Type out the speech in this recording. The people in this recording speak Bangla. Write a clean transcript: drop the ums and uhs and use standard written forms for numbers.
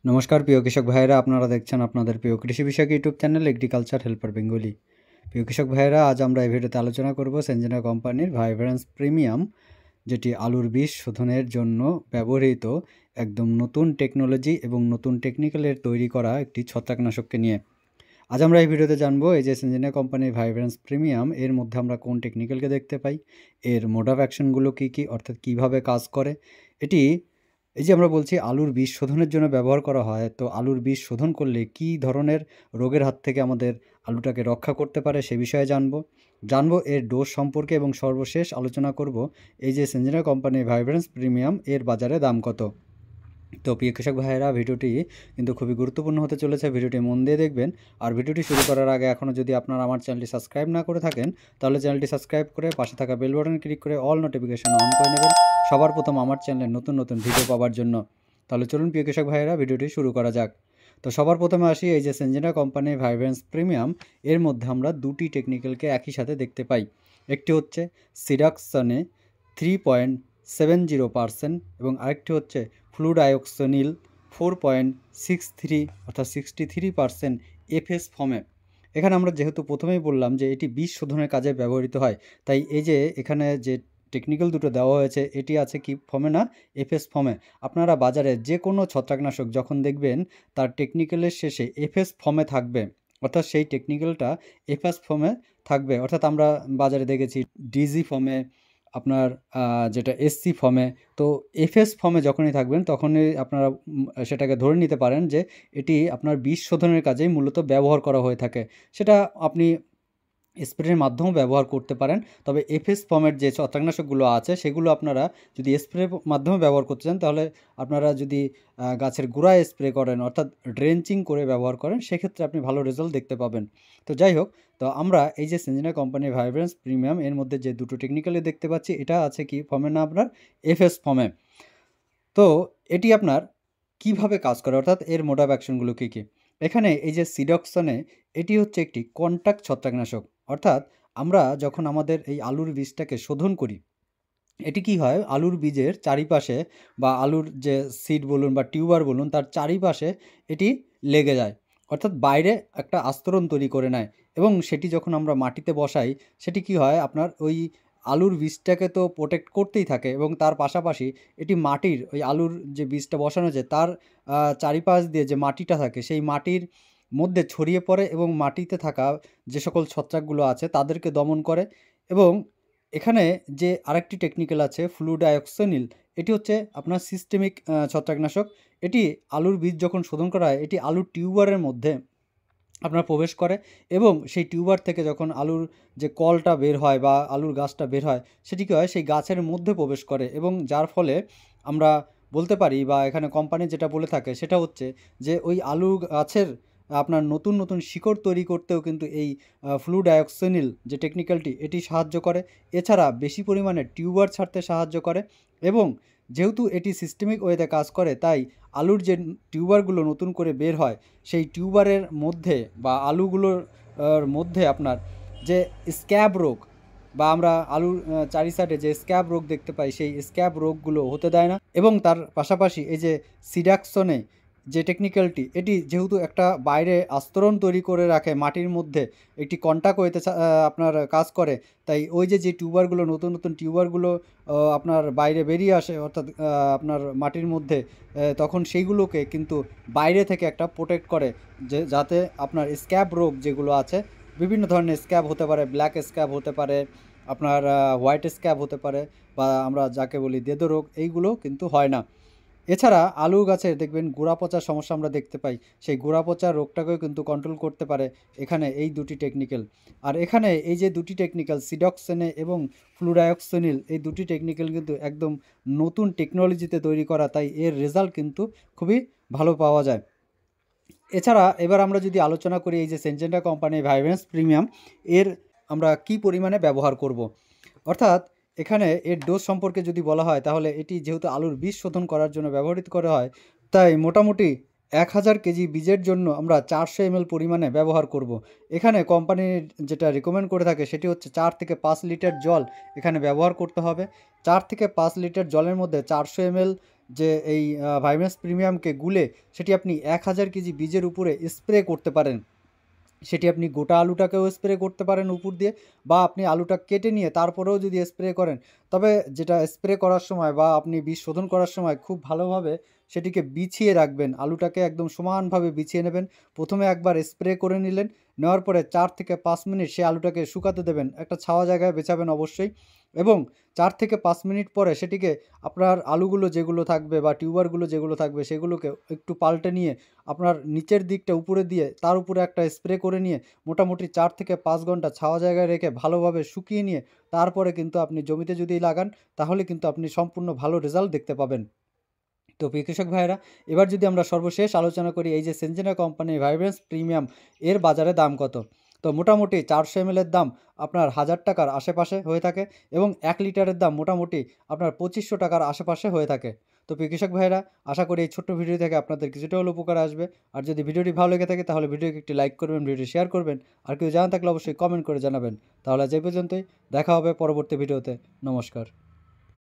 নমস্কার প্রিয় কৃষক ভাইয়েরা, আপনারা দেখছেন আপনাদের প্রিয় কৃষি বিষয়ক YouTube channel agriculture helper Bengali. প্রিয় কৃষক ভাইয়েরা, আজ আমরা এই ভিডিওতে আলোচনা করব সিনজেন্টা কোম্পানির ভাইব্রেন্স প্রিমিয়াম, যেটি আলুর বীজ শোধনের জন্য ব্যবহৃত একদম নতুন টেকনোলজি এবং নতুন টেকনিক্যালের তৈরি করা একটি ছত্রাকনাশককে নিয়ে। আজ আমরা এই ভিডিওতে জানবো এই যে সিনজেন্টা কোম্পানির ভাইব্রেন্স প্রিমিয়াম, এর মধ্যে আমরা কোন টেকনিক্যালকে দেখতে পাই, এর মোড অফ অ্যাকশনগুলো কী কী, অর্থাৎ কীভাবে কাজ করে। এটি এই যে আমরা বলছি আলুর বীজ শোধনের জন্য ব্যবহার করা হয়, তো আলুর বীজ শোধন করলে কী ধরনের রোগের হাত থেকে আমাদের আলুটাকে রক্ষা করতে পারে সে বিষয়ে জানবো এর ডোজ সম্পর্কে, এবং সর্বশেষ আলোচনা করব এই যে সিনজেন্টা কোম্পানির ভাইব্রেন্স প্রিমিয়াম এর বাজারে দাম কত। তো প্রিয় কৃষক ভাইয়েরা, ভিডিওটি কিন্তু খুবই গুরুত্বপূর্ণ হতে চলেছে, ভিডিওটি মন দিয়ে দেখবেন। আর ভিডিওটি শুরু করার আগে এখনও যদি আপনারা আমার চ্যানেলটি সাবস্ক্রাইব না করে থাকেন, তাহলে চ্যানেলটি সাবস্ক্রাইব করে পাশে থাকা বেল বাটন ক্লিক করে অল নোটিফিকেশন অন করে নেবেন সবার প্রথম আমার চ্যানেলের নতুন নতুন ভিডিও পাওয়ার জন্য। তাহলে চলুন প্রিয় কৃষক ভাইয়েরা, ভিডিওটি শুরু করা যাক। তো সবার প্রথমে আসি এই যে সিনজেন্টা কোম্পানির ভাইব্রেন্স প্রিমিয়াম, এর মধ্যে আমরা দুটি টেকনিক্যালকে একই সাথে দেখতে পাই। একটি হচ্ছে সিডাকসনে 3.70% এবং আরেকটি হচ্ছে ফ্লুডায়োক্সোনিল 4.63 অর্থাৎ 63% এফএস ফর্মে। এখানে আমরা যেহেতু প্রথমেই বললাম যে এটি বীজ শোধনের কাজে ব্যবহৃত হয়, তাই এই যে এখানে যে টেকনিক্যাল দুটো দেওয়া হয়েছে এটি আছে কি ফর্মে না, এফএস ফর্মে। আপনারা বাজারে যে কোনো ছত্রাকনাশক যখন দেখবেন তার টেকনিক্যালের শেষে এফএস ফর্মে থাকবে, অর্থাৎ সেই টেকনিক্যালটা এফএস ফর্মে থাকবে। অর্থাৎ আমরা বাজারে দেখেছি ডিজি ফর্মে, আপনার যেটা এসসি ফর্মে। তো এফএস ফর্মে যখনই থাকবেন তখনই আপনারা সেটাকে ধরে নিতে পারেন যে এটি আপনার বীজ শোধনের কাজেই মূলত ব্যবহার করা হয়ে থাকে। সেটা আপনি স্প্রের মাধ্যমেও ব্যবহার করতে পারেন, তবে এফএস ফর্মের যে ছত্রাকনাশকগুলো আছে সেগুলো আপনারা যদি স্প্রে মাধ্যমে ব্যবহার করতে চান, তাহলে আপনারা যদি গাছের গোড়ায় স্প্রে করেন, অর্থাৎ ড্রেঞ্চিং করে ব্যবহার করেন, সেক্ষেত্রে আপনি ভালো রেজাল্ট দেখতে পাবেন। তো যাই হোক, তো আমরা এই যে সিনজেন্টা কোম্পানির ভাইব্রেন্স প্রিমিয়াম, এর মধ্যে যে দুটো টেকনিক্যালি দেখতে পাচ্ছি, এটা আছে কি ফর্মে না, আপনার এফএস ফর্মে। তো এটি আপনার কিভাবে কাজ করে, অর্থাৎ এর মোড অফ অ্যাকশনগুলো কী কী। এখানে এই যে সিডক্সনে, এটি হচ্ছে একটি কন্ট্যাক্ট ছত্রাকনাশক। অর্থাৎ আমরা যখন আমাদের এই আলুর বীজটাকে শোধন করি, এটি কি হয়, আলুর বীজের চারিপাশে বা আলুর যে সিড বলুন বা টিউবার বলুন, তার চারিপাশে এটি লেগে যায়, অর্থাৎ বাইরে একটা আস্তরণ তৈরি করে নেয়। এবং সেটি যখন আমরা মাটিতে বসাই, সেটি কি হয়, আপনার ওই আলুর বীজটাকে তো প্রোটেক্ট করতেই থাকে, এবং তার পাশাপাশি এটি মাটির ওই আলুর যে বীজটা বসানো আছে তার চারিপাশ দিয়ে যে মাটিটা থাকে সেই মাটির মধ্যে ছড়িয়ে পড়ে, এবং মাটিতে থাকা যে সকল ছত্রাকগুলো আছে তাদেরকে দমন করে। এবং এখানে যে আরেকটি টেকনিক্যাল আছে ফ্লুডায়োক্সোনিল, এটি হচ্ছে আপনার সিস্টেমিক ছত্রাকনাশক। এটি আলুর বীজ যখন শোধন করা হয়, এটি আলুর টিউবারের মধ্যে আপনার প্রবেশ করে, এবং সেই টিউবার থেকে যখন আলুর যে কলটা বের হয় বা আলুর গাছটা বের হয়, সেটি কী হয়, সেই গাছের মধ্যে প্রবেশ করে, এবং যার ফলে আমরা বলতে পারি বা এখানে কোম্পানি যেটা বলে থাকে সেটা হচ্ছে যে ওই আলু গাছের আপনার নতুন নতুন শিকড় তৈরি করতেও কিন্তু এই ফ্লুডায়োক্সিনিল যে টেকনিক্যালটি, এটি সাহায্য করে। এছাড়া বেশি পরিমাণে টিউবার ছাড়তে সাহায্য করে, এবং যেহেতু এটি সিস্টেমিক ওয়েতে কাজ করে, তাই আলুর যে টিউবারগুলো নতুন করে বের হয়, সেই টিউবারের মধ্যে বা আলুগুলোর মধ্যে আপনার যে স্ক্যাব রোগ বা আমরা আলুর চারি সাইডে যে স্ক্যাব রোগ দেখতে পাই, সেই স্ক্যাব রোগগুলো হতে দেয় না। এবং তার পাশাপাশি এই যে সিডাকসনে যে টেকনিক্যালটি, এটি যেহেতু একটা বাইরে আস্তরণ তৈরি করে রাখে মাটির মধ্যে, একটি কন্টাক্ট হইতে আপনার কাজ করে, তাই ওই যে যে টিউবারগুলো নতুন নতুন টিউবারগুলো আপনার বাইরে বেরিয়ে আসে, অর্থাৎ আপনার মাটির মধ্যে, তখন সেইগুলোকে কিন্তু বাইরে থেকে একটা প্রোটেক্ট করে, যে যাতে আপনার স্ক্যাব রোগ যেগুলো আছে, বিভিন্ন ধরনের স্ক্যাব হতে পারে, ব্ল্যাক স্ক্যাব হতে পারে, আপনার হোয়াইট স্ক্যাব হতে পারে, বা আমরা যাকে বলি দেদো রোগ, এইগুলো কিন্তু হয় না। এছাড়া আলু গাছের দেখবেন গোড়া পচার সমস্যা আমরা দেখতে পাই, সেই গোড়া পচার রোগটাকেও কিন্তু কন্ট্রোল করতে পারে এখানে এই দুটি টেকনিক্যাল। আর এখানে এই যে দুটি টেকনিক্যাল সিডক্সেনে এবং ফ্লুডায়োক্সিনিল, এই দুটি টেকনিক্যাল কিন্তু একদম নতুন টেকনোলজিতে তৈরি করা, তাই এর রেজাল্ট কিন্তু খুবই ভালো পাওয়া যায়। এছাড়া এবার আমরা যদি আলোচনা করি এই যে সিনজেন্টা কোম্পানির ভাইব্রেন্স প্রিমিয়াম, এর আমরা কি পরিমাণে ব্যবহার করব, অর্থাৎ এখানে এর ডোজ সম্পর্কে যদি বলা হয়, তাহলে এটি যেহেতু আলুর বীজ শোধন করার জন্য ব্যবহৃত করা হয়, তাই মোটামুটি 1000 কেজি বীজের জন্য আমরা 400 ml পরিমাণে ব্যবহার করব। এখানে কোম্পানির যেটা রিকমেন্ড করে থাকে সেটি হচ্ছে 4 থেকে 5 লিটার জল এখানে ব্যবহার করতে হবে। 4 থেকে 5 লিটার জলের মধ্যে 400 ml যে এই ভাইমেস প্রিমিয়ামকে গুলে সেটি আপনি 1000 কেজি বীজের উপরে স্প্রে করতে পারেন। সেটি আপনি গোটা আলুটাকেও স্প্রে করতে পারেন উপর দিয়ে, বা আপনি আলুটা কেটে নিয়ে তারপরেও যদি স্প্রে করেন, তবে যেটা স্প্রে করার সময় বা আপনি বীজ শোধন করার সময় খুব ভালোভাবে সেটিকে বিছিয়ে রাখবেন। আলুটাকে একদম সমানভাবে বিছিয়ে নেবেন। প্রথমে একবার স্প্রে করে নিলেন, নেওয়ার পরে 4 থেকে 5 মিনিট সেই আলুটাকে শুকাতে দেবেন। একটা ছাওয়া জায়গায় বেছাবেন অবশ্যই, এবং 4 থেকে 5 মিনিট পরে সেটিকে আপনার আলুগুলো যেগুলো থাকবে বা টিউবারগুলো যেগুলো থাকবে সেগুলোকে একটু পাল্টে নিয়ে আপনার নিচের দিকটা উপরে দিয়ে তার উপরে একটা স্প্রে করে নিয়ে মোটামুটি 4 থেকে 5 ঘন্টা ছাওয়া জায়গায় রেখে ভালোভাবে শুকিয়ে নিয়ে তারপরে কিন্তু আপনি জমিতে যদি লাগান, তাহলে কিন্তু আপনি সম্পূর্ণ ভালো রেজাল্ট দেখতে পাবেন। তো প্রিয় কৃষক ভাইয়েরা, এবার যদি আমরা সর্বশেষ আলোচনা করি এই যে সিনজেনা কোম্পানির ভাইব্রেন্স প্রিমিয়াম, এর বাজারে দাম কত? তো মোটামুটি 400 ml এর দাম আপনার 1000 টাকার আশেপাশে হয়ে থাকে, এবং 1 লিটারের দাম মোটামুটি আপনার 2500 টাকার আশেপাশে হয়ে থাকে। তো প্রিয় কৃষক ভাইয়েরা, আশা করি এই ছোট্ট ভিডিও থেকে আপনাদের কিছুটা হলেও উপকার আসবে। আর যদি ভিডিওটি ভালো লেগে থাকে তাহলে ভিডিওকে একটি লাইক করবেন, ভিডিওটি শেয়ার করবেন। আর কেউ জানা থাকলে অবশ্যই কমেন্ট করে জানাবেন। তাহলে আজ এই পর্যন্তই, দেখা হবে পরবর্তী ভিডিওতে। নমস্কার।